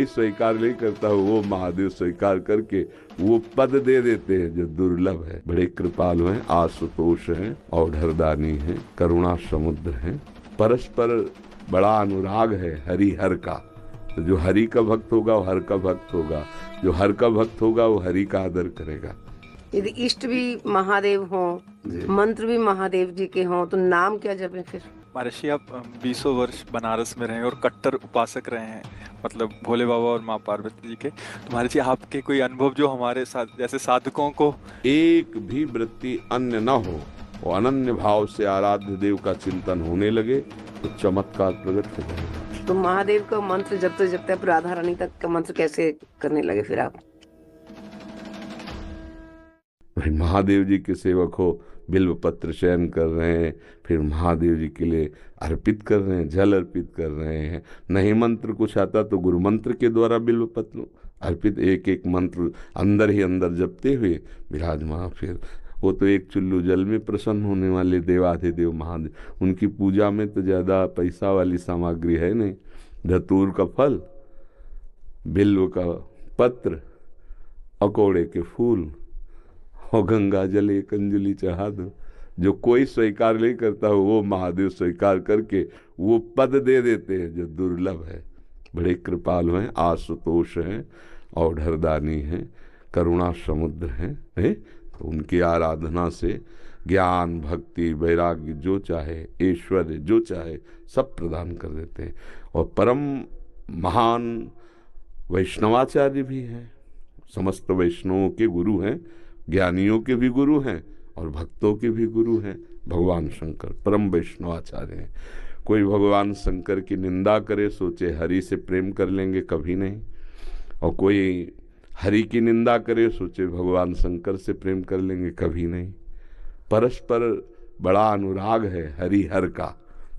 कोई स्वीकार नहीं करता वो महादेव स्वीकार करके वो पद दे देते हैं जो दुर्लभ है। बड़े कृपालु हैं, आशुतोष हैं, औढ़रदानी हैं, करुणा समुद्र हैं, परस्पर बड़ा अनुराग है हरिहर का। तो जो हरि का भक्त होगा वो हर का भक्त होगा, जो हर का भक्त होगा वो हरि का आदर करेगा। यदि इष्ट भी महादेव हों, मंत्र भी महादेव जी के हों, तो नाम क्या जपें फिर? महर्षि, आप 20 वर्ष बनारस में रहे और कट्टर उपासक रहे हैं, मतलब भोले बाबा और माँ पार्वती जी के। तो महर्षि, आपके कोई अनुभव जो हमारे साथ जैसे साधकों को एक भी वृत्ति अन्य न हो और अनन्य भाव से आराध्य देव का चिंतन होने लगे तो चमत्कार प्रकट हो जाएगा। तो महादेव का मंत्र जपते जपते आप राधा रानी तक का मंत्र कैसे करने लगे फिर आप? भाई महादेव जी के सेवक हो, बिल्व पत्र चयन कर रहे हैं, फिर महादेव जी के लिए अर्पित कर रहे हैं, जल अर्पित कर रहे हैं। नहीं मंत्र कुछ आता तो गुरु मंत्र के द्वारा बिल्व पत्र अर्पित, एक एक मंत्र अंदर ही अंदर जपते हुए विराजमान। फिर वो तो एक चुल्लू जल में प्रसन्न होने वाले देवाधिदेव महादेव, उनकी पूजा में तो ज़्यादा पैसा वाली सामग्री है नहीं। धतूर का फल, बिल्व का पत्र, अकोड़े के फूल और गंगा जल एक अंजलि चढ़ा दो। जो कोई स्वीकार नहीं करता वो महादेव स्वीकार करके वो पद दे देते हैं जो दुर्लभ है। बड़े कृपालु हैं, आशुतोष हैं, औढ़रदानी हैं, करुणा समुद्र हैं, तो उनकी आराधना से ज्ञान, भक्ति, वैराग्य जो चाहे, ऐश्वर्य जो चाहे सब प्रदान कर देते हैं। और परम महान वैष्णवाचार्य भी हैं, समस्त वैष्णवों के गुरु हैं, ज्ञानियों के भी गुरु हैं और भक्तों के भी गुरु हैं। भगवान शंकर परम वैष्णवाचार्य हैं। कोई भगवान शंकर की निंदा करे सोचे हरि से प्रेम कर लेंगे, कभी नहीं। और कोई हरि की निंदा करे सोचे भगवान शंकर से प्रेम कर लेंगे, कभी नहीं। परस्पर बड़ा अनुराग है हरिहर का।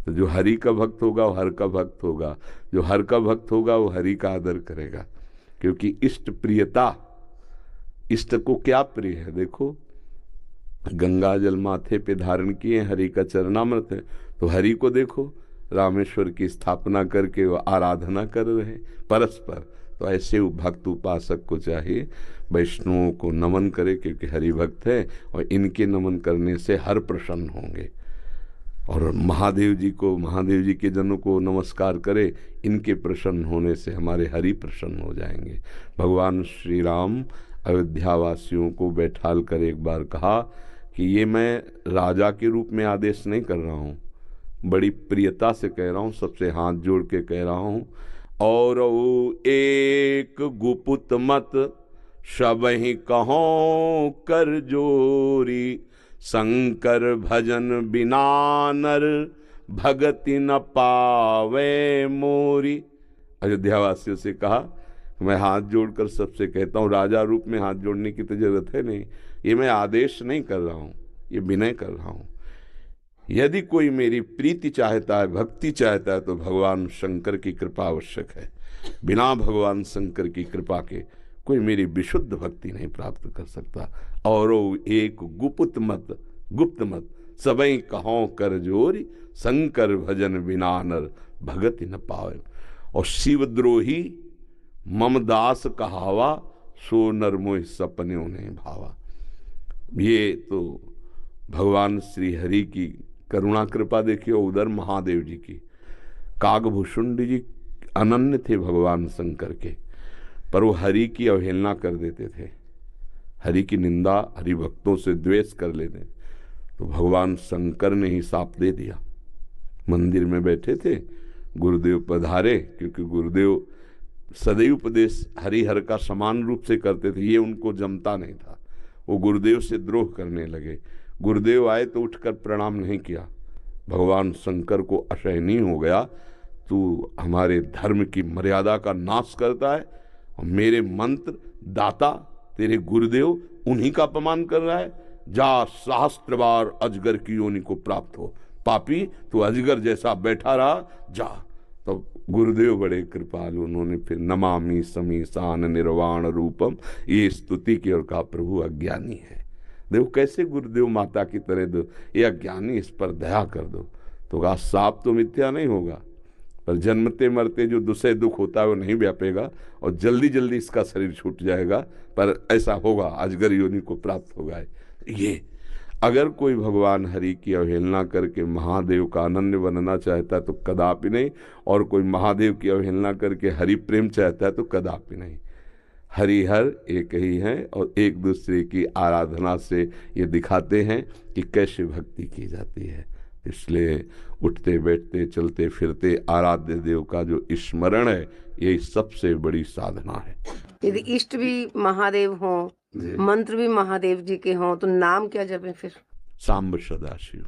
तो जो हरि का भक्त होगा वो हर का भक्त होगा, जो हर का भक्त होगा वो हरि का आदर करेगा। क्योंकि इष्ट प्रियता, इष्ट को क्या प्रिय है? देखो, गंगा जल माथे पे धारण किए, हरि का चरणामृत है, तो हरि को देखो रामेश्वर की स्थापना करके वो आराधना कर रहे परस्पर। तो ऐसे भक्त उपासक को चाहिए वैष्णवों को नमन करे, क्योंकि हरि भक्त है और इनके नमन करने से हर प्रसन्न होंगे। और महादेव जी को, महादेव जी के जनों को नमस्कार करे, इनके प्रसन्न होने से हमारे हरि प्रसन्न हो जाएंगे। भगवान श्री राम अयोध्या वासियों को बैठाल कर एक बार कहा कि ये मैं राजा के रूप में आदेश नहीं कर रहा हूँ, बड़ी प्रियता से कह रहा हूँ, सबसे हाथ जोड़ के कह रहा हूँ। और एक गुपुत मत सबहि कहो कर जोरी, शंकर भजन बिना नर भगति न पावे मोरी। अयोध्या वासियों से कहा, मैं हाथ जोड़कर सबसे कहता हूँ, राजा रूप में हाथ जोड़ने की तो जरूरत है नहीं, ये मैं आदेश नहीं कर रहा हूँ, ये विनय कर रहा हूँ। यदि कोई मेरी प्रीति चाहता है, भक्ति चाहता है, तो भगवान शंकर की कृपा आवश्यक है। बिना भगवान शंकर की कृपा के कोई मेरी विशुद्ध भक्ति नहीं प्राप्त कर सकता। और एक गुप्त मत, गुप्त मत सबई कहो कर जोरी, शंकर भजन बिना नर भगति न पावे। और शिवद्रोही मम दास कहावा, सो नर मोह सपने ने भावा। ये तो भगवान श्री हरि की करुणा कृपा देखिए। उधर महादेव जी की, कागभूषुंड जी अनन्य थे भगवान शंकर के, पर वो हरि की अवहेलना कर देते थे, हरि की निंदा, हरि भक्तों से द्वेष कर लेते। तो भगवान शंकर ने ही साप दे दिया। मंदिर में बैठे थे, गुरुदेव पधारे, क्योंकि गुरुदेव सदैव उपदेश हरिहर का समान रूप से करते थे, ये उनको जमता नहीं था। वो गुरुदेव से द्रोह करने लगे। गुरुदेव आए तो उठकर प्रणाम नहीं किया। भगवान शंकर को असहनीय हो गया, तू हमारे धर्म की मर्यादा का नाश करता है और मेरे मंत्र दाता तेरे गुरुदेव उन्हीं का अपमान कर रहा है। जा, सहस्त्र बार अजगर की योनि को प्राप्त हो, पापी तू अजगर जैसा बैठा रहा, जा। तो गुरुदेव बड़े कृपालु, उन्होंने फिर नमामि समीसान निर्वाण रूपम ये स्तुति की और कहा, प्रभु अज्ञानी है। देखो कैसे गुरुदेव माता की तरह दो, ये अज्ञानी, इस पर दया कर दो। तो कहा, साप तो मिथ्या नहीं होगा, पर जन्मते मरते जो दुसह दुख होता है वो नहीं व्यापेगा और जल्दी जल्दी इसका शरीर छूट जाएगा, पर ऐसा होगा, अजगर योनि को प्राप्त होगा। ये अगर कोई भगवान हरि की अवहेलना करके महादेव का अनन्य बनना चाहता है तो कदापि नहीं, और कोई महादेव की अवहेलना करके हरि प्रेम चाहता है तो कदापि नहीं। हरिहर एक ही हैं और एक दूसरे की आराधना से ये दिखाते हैं कि कैसे भक्ति की जाती है। इसलिए उठते बैठते चलते फिरते आराध्य देव का जो स्मरण है, ये सबसे बड़ी साधना है। यदि इष्ट भी महादेव हों, मंत्र भी महादेव जी के हों, तो नाम क्या जपें फिर? सांब सदाशिव,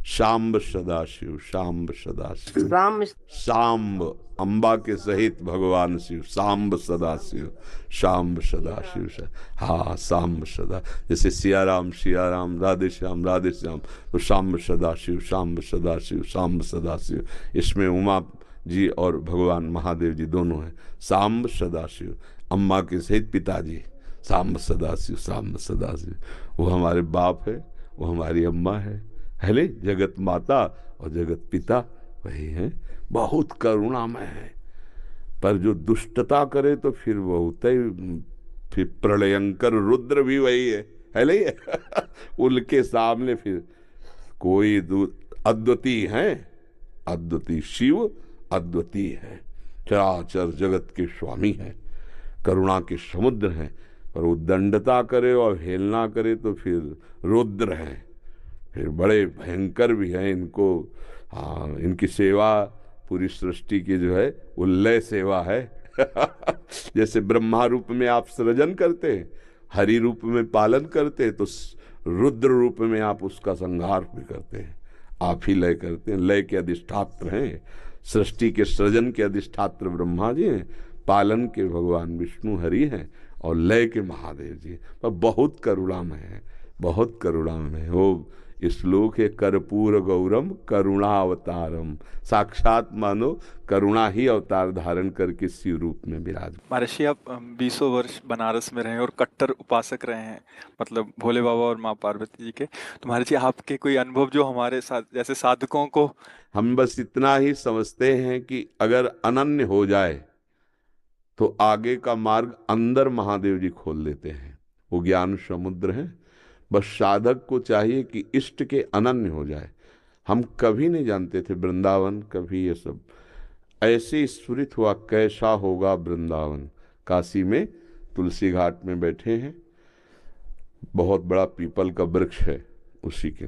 शाम्ब सदाशिव, शाम्ब सदाशिव, राम सांब अम्बा के सहित भगवान शिव, सांब सदाशिव, शाम्ब सदाशिव। हाँ, सांब सदा, जैसे सिया राम राधे श्याम तो सांब सदाशिव, सांब सदाशिव, सांब सदाशिव। इसमें उमा जी और भगवान महादेव जी दोनों हैं। सांब सदाशिव, अम्मा के सहित पिताजी, सांब सदाशिव, सांब सदाशिव। वो हमारे बाप है, वो हमारी अम्मा है ले, जगत माता और जगत पिता वही है। बहुत करुणामय है, पर जो दुष्टता करे तो फिर बहुत ही, फिर प्रलयंकर रुद्र भी वही है ले उनके सामने फिर कोई अद्वितीय है, अद्वितीय शिव अद्वितीय है, चराचर जगत के स्वामी है, करुणा के समुद्र हैं। पर वो दंडता करे और हेलना करे तो फिर रुद्र हैं, फिर बड़े भयंकर भी हैं। इनको हाँ, इनकी सेवा पूरी सृष्टि की जो है वो लय सेवा है जैसे ब्रह्मा रूप में आप सृजन करते हैं, हरि रूप में पालन करते हैं, तो रुद्र रूप में आप उसका संहार भी करते हैं। आप ही लय करते हैं, लय के अधिष्ठात्र हैं, सृष्टि के सृजन के अधिष्ठात्र ब्रह्मा जी हैं, पालन के भगवान विष्णु हरि हैं और लय के महादेव जी। पर बहुत करुणामय है, बहुत करुणामय है। वो श्लोक है, कर्पूर गौरम करुणावतारम, साक्षात मानो करुणा ही अवतार धारण करके शिव रूप में विराज। महर्षि, आप 20 वर्ष बनारस में रहे और कट्टर उपासक रहे हैं, मतलब भोले बाबा और माँ पार्वती जी के। तो महर्षि, आपके कोई अनुभव जो हमारे साथ जैसे साधकों को, हम बस इतना ही समझते हैं कि अगर अनन्य हो जाए तो आगे का मार्ग अंदर महादेव जी खोल देते हैं। वो ज्ञान समुद्र है, बस साधक को चाहिए कि इष्ट के अनन्य हो जाए। हम कभी नहीं जानते थे वृंदावन, कभी ये सब ऐसे स्फुरित हुआ कैसा होगा वृंदावन। काशी में तुलसी घाट में बैठे हैं, बहुत बड़ा पीपल का वृक्ष है उसी के,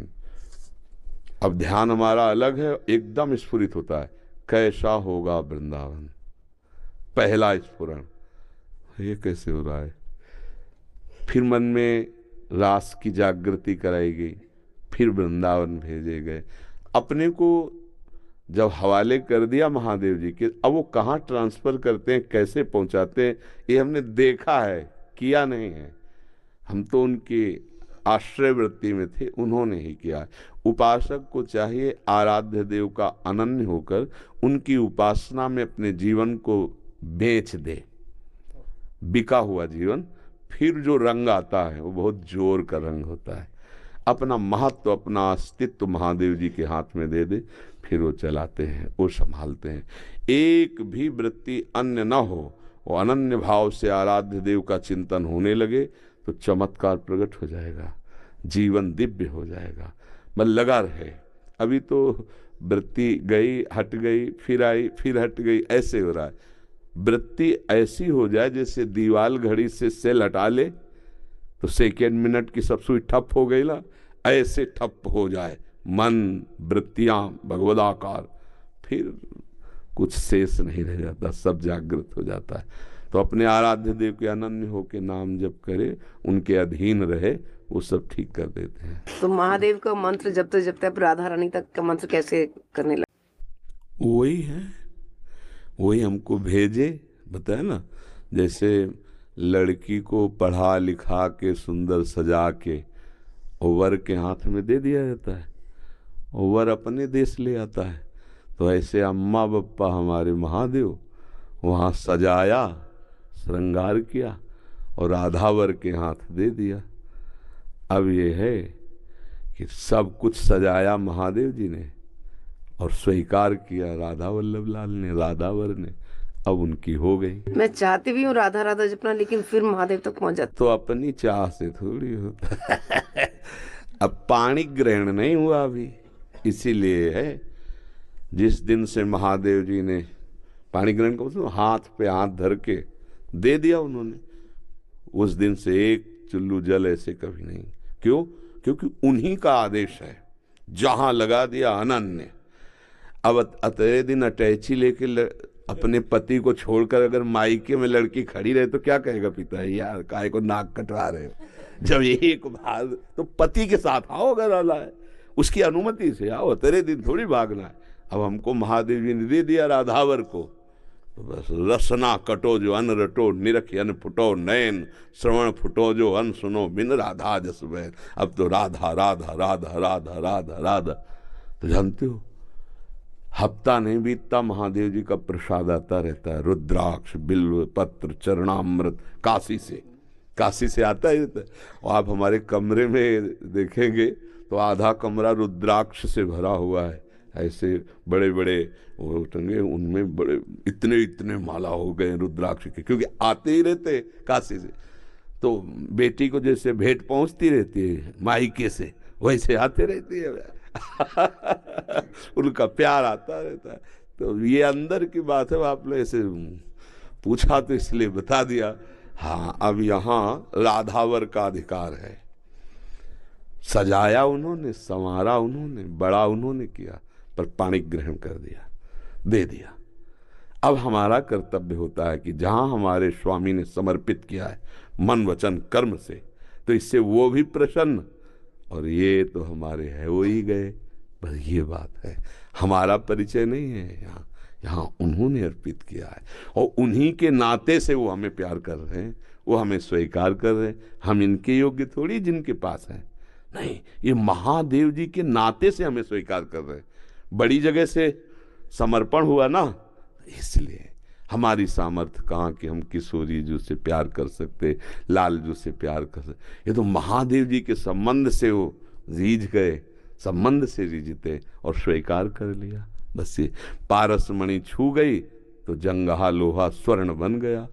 अब ध्यान हमारा अलग है, एकदम स्फुरित होता है कैसा होगा वृंदावन। पहला स्फुरण, ये कैसे हो रहा है। फिर मन में रास की जागृति कराई गई, फिर वृंदावन भेजे गए। अपने को जब हवाले कर दिया महादेव जी के, अब वो कहाँ ट्रांसफर करते हैं, कैसे पहुंचाते हैं, ये हमने देखा है, किया नहीं है। हम तो उनके आश्रय वृत्ति में थे, उन्होंने ही किया। उपासक को चाहिए आराध्य देव का अनन्य होकर उनकी उपासना में अपने जीवन को बेच दे। बिका हुआ जीवन, फिर जो रंग आता है वो बहुत जोर का रंग होता है। अपना महत्व, अपना अस्तित्व महादेव जी के हाथ में दे दे, फिर वो चलाते हैं, वो संभालते हैं। एक भी वृत्ति अन्य न हो, वो अनन्य भाव से आराध्य देव का चिंतन होने लगे तो चमत्कार प्रकट हो जाएगा, जीवन दिव्य हो जाएगा। बस लगा रहे। अभी तो वृत्ति गई, हट गई, फिर आई, फिर हट गई, ऐसे हो रहा है। वृत्ति ऐसी हो जाए जैसे दीवाल घड़ी से सेल हटा ले तो सेकेंड मिनट की सब सुई ठप हो गई ला, ऐसे ठप हो जाए मन, वृत्तियां भगवदाकार, फिर कुछ शेष नहीं रह जाता, सब जागृत हो जाता है। तो अपने आराध्य देव के अनन्य होके नाम जप करे, उनके अधीन रहे, वो सब ठीक कर देते हैं। तो महादेव का मंत्र जपते जपते आप राधा रानी तक का मंत्र कैसे करने लगे? वही है, वही हमको भेजे, बताया ना, जैसे लड़की को पढ़ा लिखा के सुंदर सजा के वर के हाथ में दे दिया जाता है, वर अपने देश ले आता है। तो ऐसे अम्मा बप्पा हमारे महादेव वहाँ सजाया, श्रृंगार किया और राधा वर के हाथ दे दिया। अब ये है कि सब कुछ सजाया महादेव जी ने और स्वीकार किया राधा वल्लभ लाल ने, राधावर ने, अब उनकी हो गई। मैं चाहती भी हूँ राधा राधा जपना, लेकिन फिर महादेव तक पहुंच जाती। तो अपनी चाह से थोड़ी होता है। अब पाणी ग्रहण नहीं हुआ अभी, इसीलिए है जिस दिन से महादेव जी ने पाणी ग्रहण को मतलब हाथ पे हाथ धर के दे दिया उन्होंने, उस दिन से एक चुल्लू जल ऐसे कभी नहीं। क्यों? क्योंकि उन्हीं का आदेश है, जहां लगा दिया अनन्य। अब अतरे दिन अटैची लेके अपने पति को छोड़कर अगर मायके में लड़की खड़ी रहे तो क्या कहेगा पिता, यार काहे को नाक कटवा रहे हो। जब एक बार तो पति के साथ आओ, अगर आला है उसकी अनुमति से आओ, तेरे दिन थोड़ी भागना है। अब हमको महादेव जी ने दे दिया राधावर को, तो बस रसना कटो जो अन रटो, निरख अन फुटो नयन, श्रवण फुटो जो अन सुनो, बिन राधा जस बैन। अब तो राधा राधा राधा राधा राधा राधा। तो जानते हो हफ्ता नहीं बीतता महादेव जी का प्रसाद आता रहता है, रुद्राक्ष बिल्व पत्र चरणामृत, काशी से आता ही रहता है। और आप हमारे कमरे में देखेंगे तो आधा कमरा रुद्राक्ष से भरा हुआ है, ऐसे बड़े बड़े वो टंगे, उनमें बड़े इतने इतने माला हो गए रुद्राक्ष के, क्योंकि आते ही रहते काशी से। तो बेटी को जैसे भेंट पहुंचती रहती है मायके से, वैसे आते रहती है। उनका प्यार आता रहता है। तो ये अंदर की बात है, आपने ऐसे पूछा तो इसलिए बता दिया। हाँ, अब यहाँ राधावर का अधिकार है। सजाया उन्होंने, संवारा उन्होंने, बड़ा उन्होंने किया, पर पाणी ग्रहण कर दिया, दे दिया। अब हमारा कर्तव्य होता है कि जहां हमारे स्वामी ने समर्पित किया है मन वचन कर्म से, तो इससे वो भी प्रसन्न, और ये तो हमारे है वो ही गए। बस ये बात है, हमारा परिचय नहीं है यहाँ, यहाँ उन्होंने अर्पित किया है, और उन्हीं के नाते से वो हमें प्यार कर रहे हैं, वो हमें स्वीकार कर रहे हैं। हम इनके योग्य थोड़ी जिनके पास हैं, नहीं, ये महादेव जी के नाते से हमें स्वीकार कर रहे हैं। बड़ी जगह से समर्पण हुआ ना, इसलिए हमारी सामर्थ्य कहाँ कि हम किशोरी जी से प्यार कर सकते, लाल जी से प्यार कर सकते। ये तो महादेव जी के संबंध से वो रीझ गए, संबंध से रीझते और स्वीकार कर लिया। बस ये पारस मणि छू गई तो जंगहा लोहा स्वर्ण बन गया,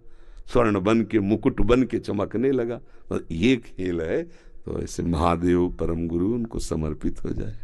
स्वर्ण बन के मुकुट बन के चमकने लगा। बस ये खेल है। तो ऐसे महादेव परम गुरु उनको समर्पित हो जाए।